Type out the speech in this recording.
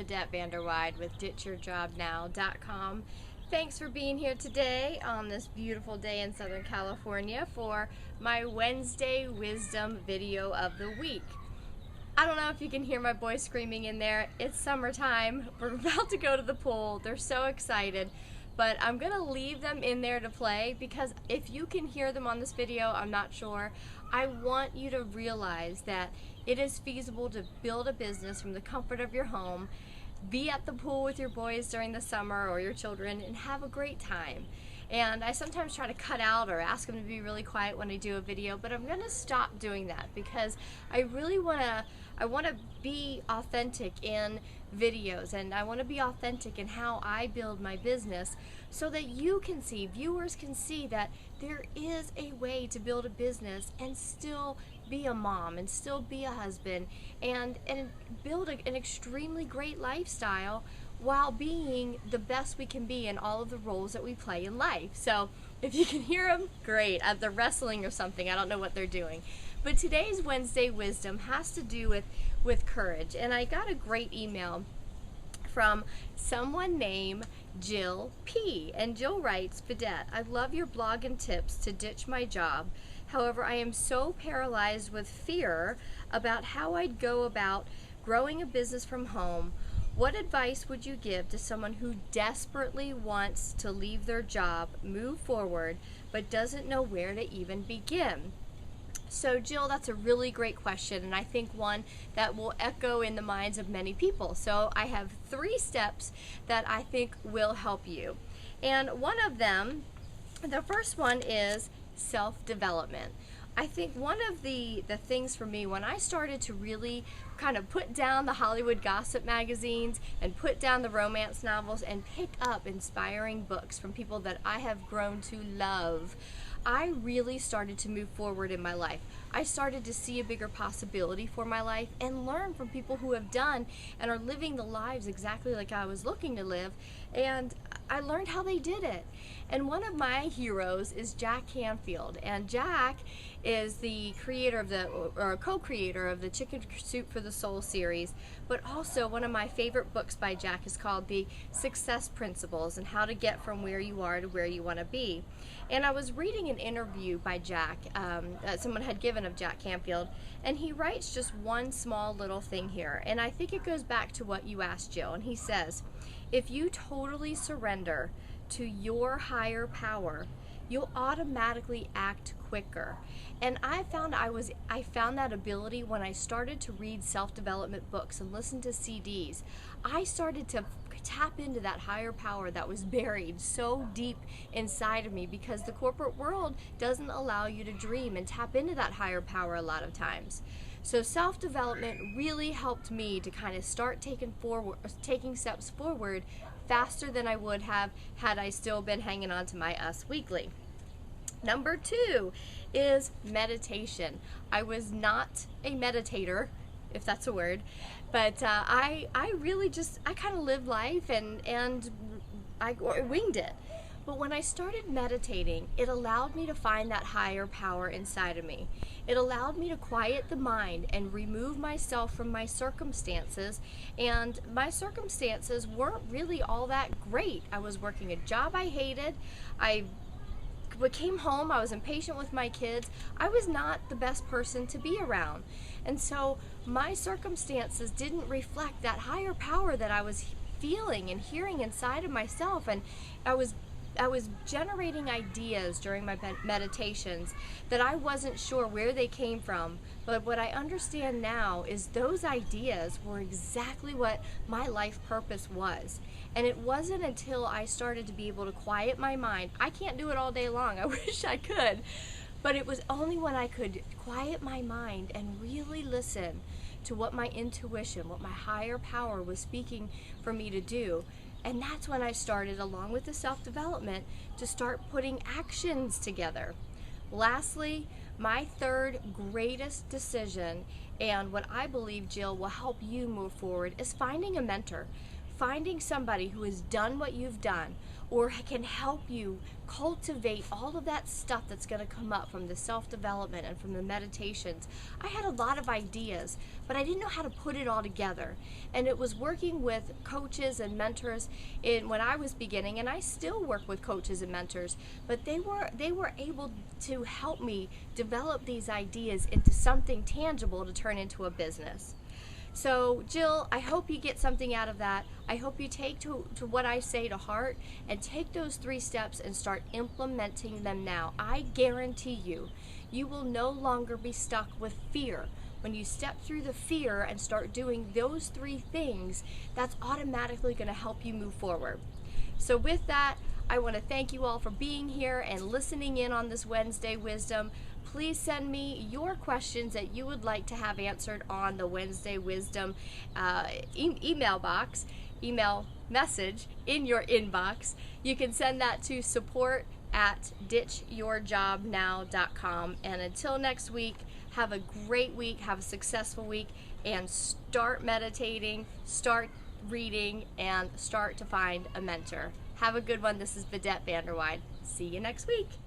Vidette Vanderweide with DitchYourJobNow.com. Thanks for being here today on this beautiful day in Southern California for my Wednesday Wisdom video of the week. I don't know if you can hear my boys screaming in there. It's summertime. We're about to go to the pool. They're so excited. But I'm going to leave them in there to play because if you can hear them on this video, I'm not sure. I want you to realize that it is feasible to build a business from the comfort of your home, be at the pool with your boys during the summer or your children, and have a great time. And I sometimes try to cut out or ask them to be really quiet when I do a video, but I'm going to stop doing that because I really want to be authentic in videos, and I want to be authentic in how I build my business so that you can see, viewers can see that there is a way to build a business and still be a mom and still be a husband and build an extremely great lifestyle while being the best we can be in all of the roles that we play in life. So if you can hear them, great. They're wrestling or something. I don't know what they're doing. But today's Wednesday Wisdom has to do with courage. And I got a great email from someone named Jill P. And Jill writes, Vidette, I love your blog and tips to ditch my job. However, I am so paralyzed with fear about how I'd go about growing a business from home. What advice would you give to someone who desperately wants to leave their job, move forward, but doesn't know where to even begin? So Jill, that's a really great question, and I think one that will echo in the minds of many people. So I have 3 steps that I think will help you. And one of them, the first one is self-development. I think one of the things for me when I started to really kind of put down the Hollywood gossip magazines and put down the romance novels and pick up inspiring books from people that I have grown to love, I really started to move forward in my life. I started to see a bigger possibility for my life and learn from people who have done and are living the lives exactly like I was looking to live, and I learned how they did it. And one of my heroes is Jack Canfield, and Jack is the creator of or co-creator of the Chicken Soup for the Soul series, but also one of my favorite books by Jack is called The Success Principles and How to Get from Where You Are to Where You Want to Be. And I was reading an interview by Jack, someone had given of Jack Canfield, and he writes just one small little thing here, and I think it goes back to what you asked, Jill, and he says, if you totally surrender to your higher power, you'll automatically act quicker. And I found that ability when I started to read self-development books and listen to CDs. I started to tap into that higher power that was buried so deep inside of me because the corporate world doesn't allow you to dream and tap into that higher power a lot of times. So self-development really helped me to kind of start taking steps forward faster than I would have had I still been hanging on to my Us Weekly. Number 2 is meditation. I was not a meditator, if that's a word, but I really just, I kind of lived life and I winged it. But when I started meditating, it allowed me to find that higher power inside of me. It allowed me to quiet the mind and remove myself from my circumstances, and my circumstances weren't really all that great. I was working a job I hated. I came home, I was impatient with my kids. I was not the best person to be around. And so my circumstances didn't reflect that higher power that I was feeling and hearing inside of myself, and I was generating ideas during my meditations that I wasn't sure where they came from, but what I understand now is those ideas were exactly what my life purpose was. And it wasn't until I started to be able to quiet my mind. I can't do it all day long, I wish I could, but it was only when I could quiet my mind and really listen to what my intuition, what my higher power was speaking for me to do. And that's when I started, along with the self-development, to start putting actions together. Lastly, my 3rd greatest decision, and what I believe, Jill, will help you move forward, is finding a mentor. finding somebody who has done what you've done or can help you cultivate all of that stuff that's going to come up from the self-development and from the meditations. I had a lot of ideas, but I didn't know how to put it all together. And it was working with coaches and mentors when I was beginning, and I still work with coaches and mentors, but they were able to help me develop these ideas into something tangible to turn into a business. So Jill, I hope you get something out of that. I hope you take to what I say to heart and take those 3 steps and start implementing them now. I guarantee you, you will no longer be stuck with fear. When you step through the fear and start doing those 3 things, that's automatically going to help you move forward. So with that, I want to thank you all for being here and listening in on this Wednesday Wisdom. Please send me your questions that you would like to have answered on the Wednesday Wisdom email message in your inbox. You can send that to support@ditchyourjobnow.com. And until next week, have a great week, have a successful week, and start meditating, start reading, and start to find a mentor. Have a good one. This is Vidette Vanderweide. See you next week.